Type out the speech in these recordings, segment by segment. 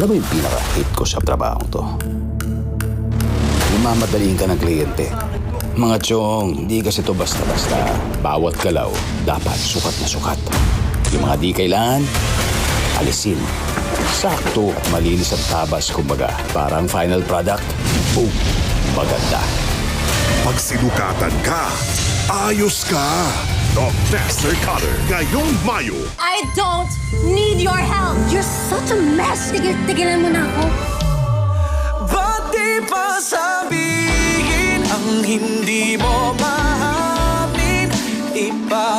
Alam mo yung pinaka-hate ko sa trabaho to? Mamadaliin ka ng kliyente. Mga chong, di kasi to basta-basta. Bawat galaw, dapat sukat na sukat. Yung mga di kailangan, alisin. Sakto at malinis ang tabas, kumbaga. Parang final product, boom, maganda. Pag sinukatan ka, ayos ka. The Master Cutter, ngayong Mayo. I don't need your help. You're such a mess. Tigilan mo na ako. Ba't di pa sabihin ang hindi mo maamin? Ipaubaya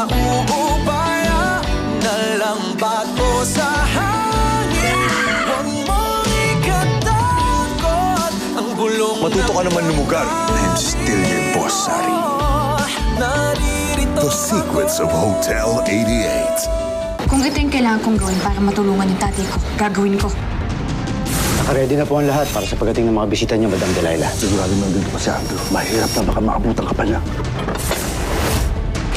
na lang ba't mo sa hangin? Huwag mong ikatakot ang gulong. Matuto ka naman lumugar. I'm still your boss, Sari. The Secrets of Hotel 88. Kung ito yung kailangan kong gawin para matulungan yung tatay ko, gagawin ko. Nakaready na po ang lahat para sa pagdating ng mga bisita niyo, Madam Delilah. Sigurado nandito pa si Andrew. Mahirap na baka maabutan ka pa niya.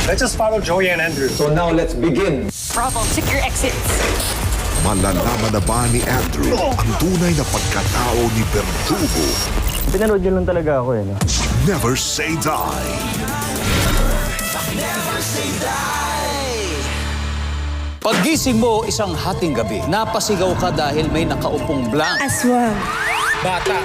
Let's just follow Joey and Andrew. So now let's begin. Bravo, check your exits. Malalaman na ba ni Andrew ang tunay na pagkatao ni Verdugo? Pinanood niyo lang talaga ako eh, no? Never Say Die. Paggising mo isang hating gabi, napasigaw ka dahil may nakaupong blank. Aswang. Bata.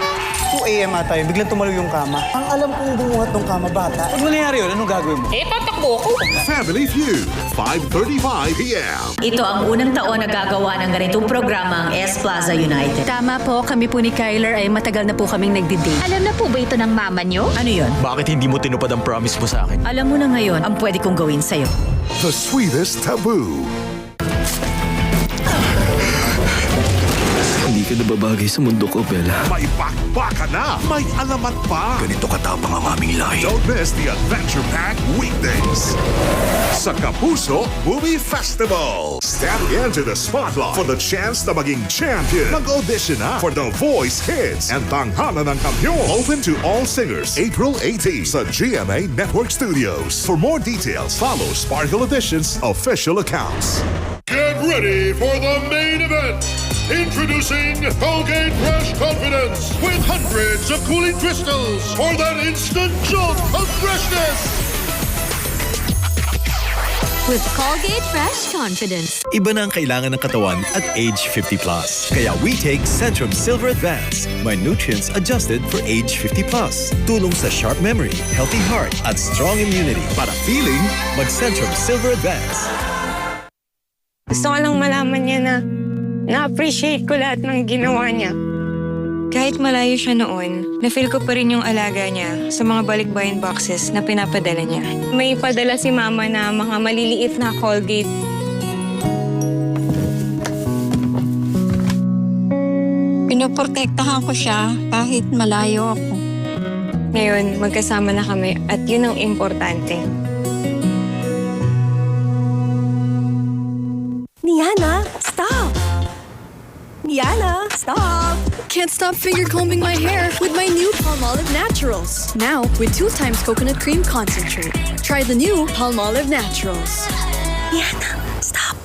2 a.m. tayo, biglang tumalo yung kama. Ang alam kong bumuhat ng kama, bata. Pag nangyari yun, anong gagawin mo? Tatakbo ako. Family Feud, 5:35 p.m. Ito ang unang taon na gagawa ng ganitong programa ang S Plaza United. Tama po, kami po ni Kyler ay matagal na po kaming nagdi-date. Alam na po ba ito ng mama niyo? Ano yun? Bakit hindi mo tinupad ang promise mo sa akin? Alam mo na ngayon ang pwede kong gawin sa'yo. The Sweetest Taboo. Hindi ka nababagay sa mundo ko, Bella. May bakbaka na! May alamat pa! Ganito katapang ang aming lahi. Don't miss the Adventure Pack weekdays sa Kapuso Movie Festival. Step into the spotlight for the chance na maging champion. Mag-audition na for The Voice Kids and Tanghalan ng Kampiyon. Open to all singers. April 18 sa GMA Network Studios. For more details, follow Sparkle Edition's official accounts. Get ready for the main event. Introducing Colgate Fresh Confidence with hundreds of cooling crystals for that instant jolt of freshness. With Colgate Fresh Confidence. Iba na ang kailangan ng katawan at age 50+. Kaya we take Centrum Silver Advance. May nutrients adjusted for age 50+. Tulong sa sharp memory, healthy heart, at strong immunity. Para feeling, mag-Centrum Silver Advance. Gusto ko lang malaman niya na na-appreciate ko lahat ng ginawa niya. Kahit malayo siya noon, na-feel ko pa rin yung alaga niya sa mga balikbayan boxes na pinapadala niya. May padala si Mama na mga maliliit na Colgate. Pinoprotektahan ko siya kahit malayo ako. Ngayon, magkasama na kami at yun ang importante. Niana, stop! Niana, stop! Can't stop finger combing my hair with my new Palmolive Naturals. Now with 2 times coconut cream concentrate. Try the new Palmolive Naturals. Niana, stop!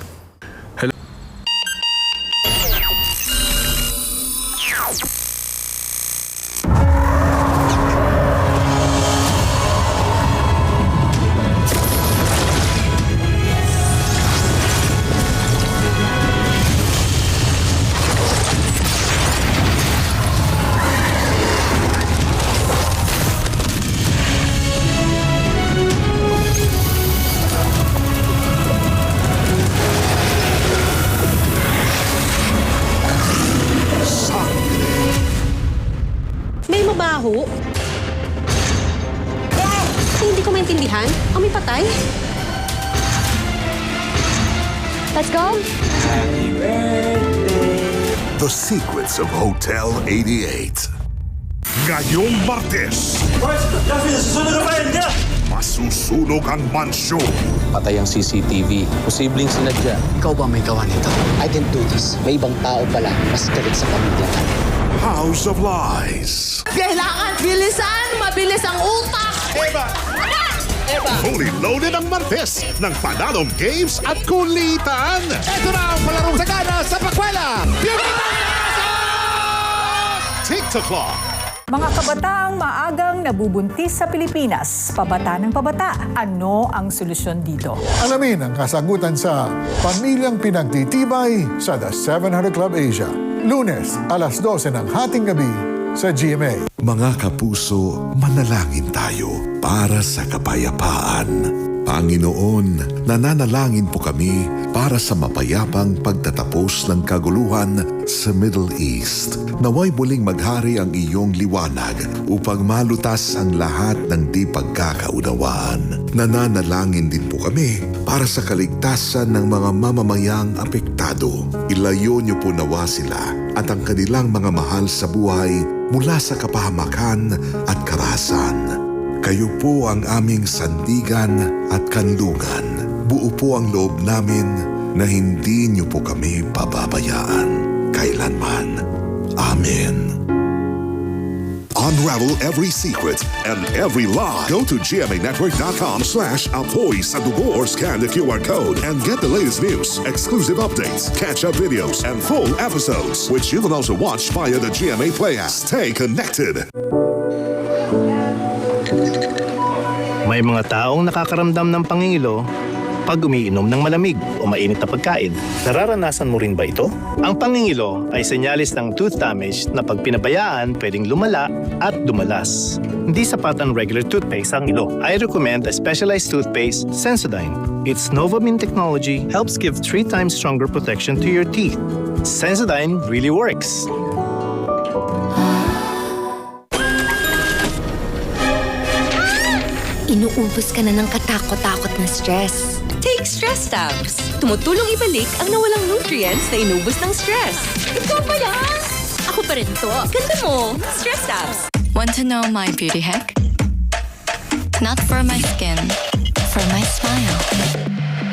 Mabaho? Hindi ko maintindihan. May patay? Let's go. The Secrets of Hotel 88. Ngayong Martes, masusunog ang mansyon. Patay ang CCTV. Posibleng sinadya. Ikaw ba may gawa nito? I can do this. May ibang tao pala mas galit sa pamilya natin. House of Lies. Kailangan bilisan! Mabilis ang utak! Fully loaded ang Martes ng panalong games at kulitan. Ito na ang palarong sagana sa Pakwela! TikTok. Mga kabataang maagang nabubuntis sa Pilipinas. Pabata ng pabata. Ano ang solusyon dito? Alamin ang kasagutan sa Pamilyang Pinagtitibay sa The 700 Club Asia. Lunes, alas 12 ng hating gabi sa GMA. Mga kapuso, manalangin tayo para sa kapayapaan. Panginoon, nananalangin po kami para sa mapayapang pagtatapos ng kaguluhan sa Middle East. Naway muling maghari ang iyong liwanag upang malutas ang lahat ng di pagkakaunawaan. Nananalangin din po kami para sa kaligtasan ng mga mamamayang apektado. Ilayo niyo po nawa sila at ang kanilang mga mahal sa buhay mula sa kapahamakan at karahasan. Kayo po ang aming sandigan at kanlungan. Buo po ang loob namin na hindi niyo po kami pababayaan kailanman. Amen. Unravel every secret and every lie. Go to gmanetwork.com/apoy sa dugo or scan the QR code and get the latest news, exclusive updates, catch-up videos, and full episodes, which you can also watch via the GMA Play app. Stay connected. May mga taong nakakaramdam ng pangingilo pag umiinom ng malamig o mainit na pagkain. Nararanasan mo rin ba ito? Ang pangingilo ay senyalis ng tooth damage na pag pinabayaan pwedeng lumala at dumalas. Hindi sapat ang regular toothpaste ang ilo. I recommend a specialized toothpaste, Sensodyne. Its Novamine technology helps give 3 times stronger protection to your teeth. Sensodyne really works. Inuubos ka na ng katakot-takot na stress. Take Stress Tabs. Tumutulong ibalik ang nawalang nutrients na inubos ng stress. Ikaw pa yan! Ako pa rin to. Ganda mo. Stress Tabs. Want to know my beauty hack? Not for my skin, for my smile.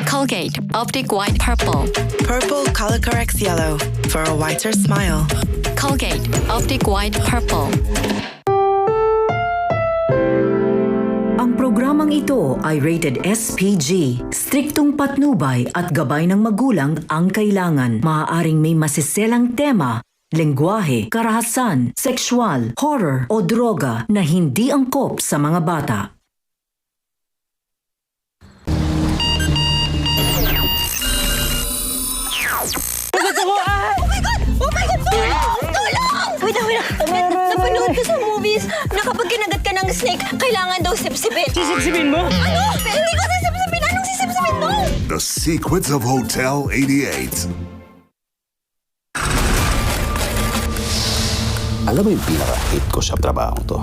Colgate Optic White Purple. Purple color corrects yellow for a whiter smile. Colgate Optic White Purple. Ang programang ito ay rated SPG. Striktong patnubay at gabay ng magulang ang kailangan. Maaaring may masiselang tema, lengguwahe, karahasan, sexual, horror o droga na hindi angkop sa mga bata. Oh my God! Tulong! Wait lang. Napanood ko sa movies na kapag kinagat ka ng snake, kailangan daw sipsipin. Sisipsipin mo? Ano? Hindi ko sisipsipin. Anong sisipsipin mo? The Secrets of Hotel 88. Alam mo yung pinaka-hate ko sa trabaho to?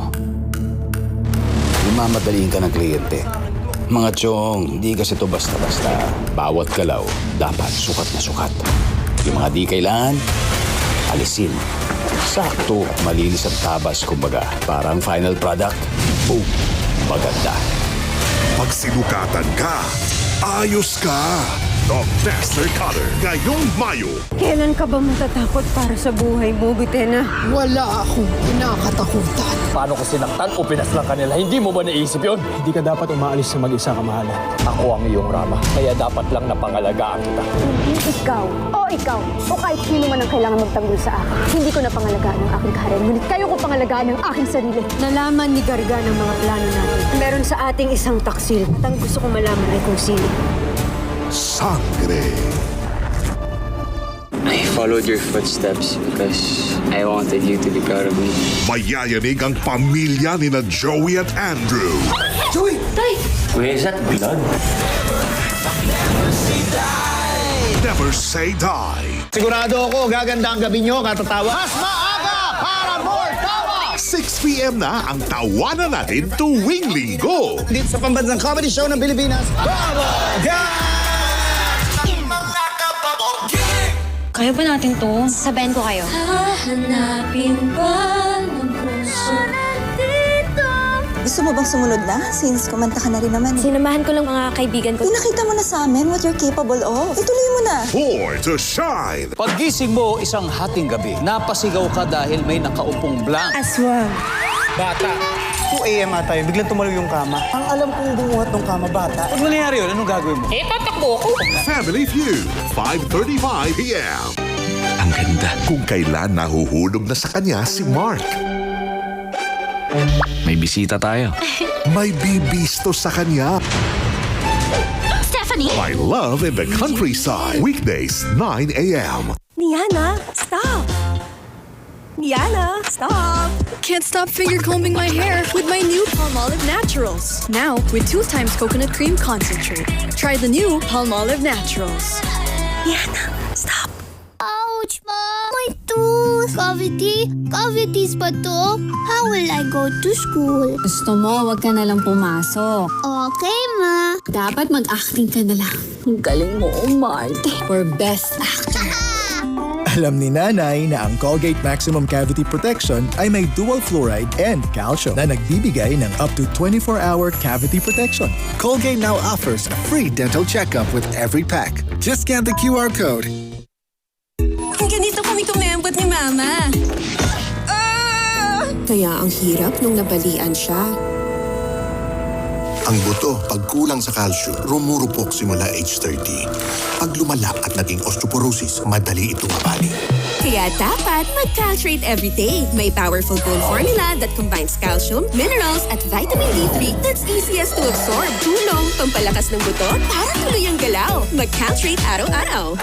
Mamadaliin ka ng kliyente. Mga chong, di kasi to basta-basta. Bawat galaw, dapat sukat na sukat. Yung mga di kailangan, alisin. Sakto, malinis at tabas, kumbaga. Parang final product, boom, maganda. Pag sinukatan ka, ayos ka. The Master Cutter, ngayong Mayo. Kailan ka ba matatakot para sa buhay mo, Butena? Wala akong kinakatakutan. Paano ko sinaktan o pinaslang kanila? Hindi mo ba naisip yun? Hindi ka dapat umaalis sa mag-isa, kamahalan. Ako ang iyong Rama, kaya dapat lang napangalagaan kita. Hindi ikaw, o kahit sino man ang kailangan magtanggol sa akin. Hindi ko na pangalagaan ang aking karir, ngunit kayo ko pangalagaan ang aking sarili. Nalaman ni Gargan ang mga plano natin. Meron sa ating isang taksil at ang gusto kong malaman ay kung sino. Sangre. I followed your footsteps because I wanted you to be proud of me. Mayayanig ang pamilya ni na Joey at Andrew. Joey! Tay! Where is that blood? Never say die. Sigurado ako, gaganda ang gabi nyo, katatawa. Mas maaga para more tawa! 6 p.m. na ang tawanan natin tuwing linggo. Dito sa pambansang comedy show ng Pilipinas, Bravo! Kaya ba natin to? Sabayan ko kayo. Hahanapin ba ng puso nandito? Gusto mo bang sumunod na? Since kumanta ka na rin naman. Sinamahan ko lang mga kaibigan ko. Pinakita mo na sa amin what you're capable of. Ituloy mo na. Boy to shine. Paggising mo isang hating gabi, napasigaw ka dahil may nakaupong blank. Aswang. Bata. 2 a.m. tayo, biglang tumalo yung kama. Ang alam kong bumuhat ng kama, bata. Pag nangyari yun, anong gagawin mo? Tatakbo ako. Family Feud, 5:35 p.m. Ang Ang ganda. Kung kailan nahuhulog na sa kanya si Mark. May bisita tayo. May bibisto sa kanya. Stephanie! My Love in the Countryside. Weekdays, 9 a.m. Diana, stop! Diana, stop! Can't stop finger combing my hair with my new Palmolive Naturals. Now with 2 times coconut cream concentrate. Try the new Palmolive Naturals. Diana, stop! Ouch, Mom! My tooth! Cavity? Cavities ba to? How will I go to school? Gusto mo, wag ka na lang pumasok. Okay, Ma. Dapat mag-acting ka na lang. Ang galing mo, Marty. For best actor. Alam ni Nanay na ang Colgate Maximum Cavity Protection ay may dual fluoride and calcium na nagbibigay ng up to 24-hour cavity protection. Colgate now offers a free dental checkup with every pack. Just scan the QR code. Ganito kami kumembot ni Mama. Kaya ang hirap nung nabalian siya. Ang buto, pag kulang sa calcium, rumurupok simula age 30. Pag lumala at naging osteoporosis, madali itong mabali. Kaya dapat mag-Caltrate everyday. May powerful bone formula that combines calcium, minerals, at vitamin D3 that's easiest to absorb. Tulong, pampalakas ng buto para tuloy ang galaw. Mag-Caltrate araw-araw.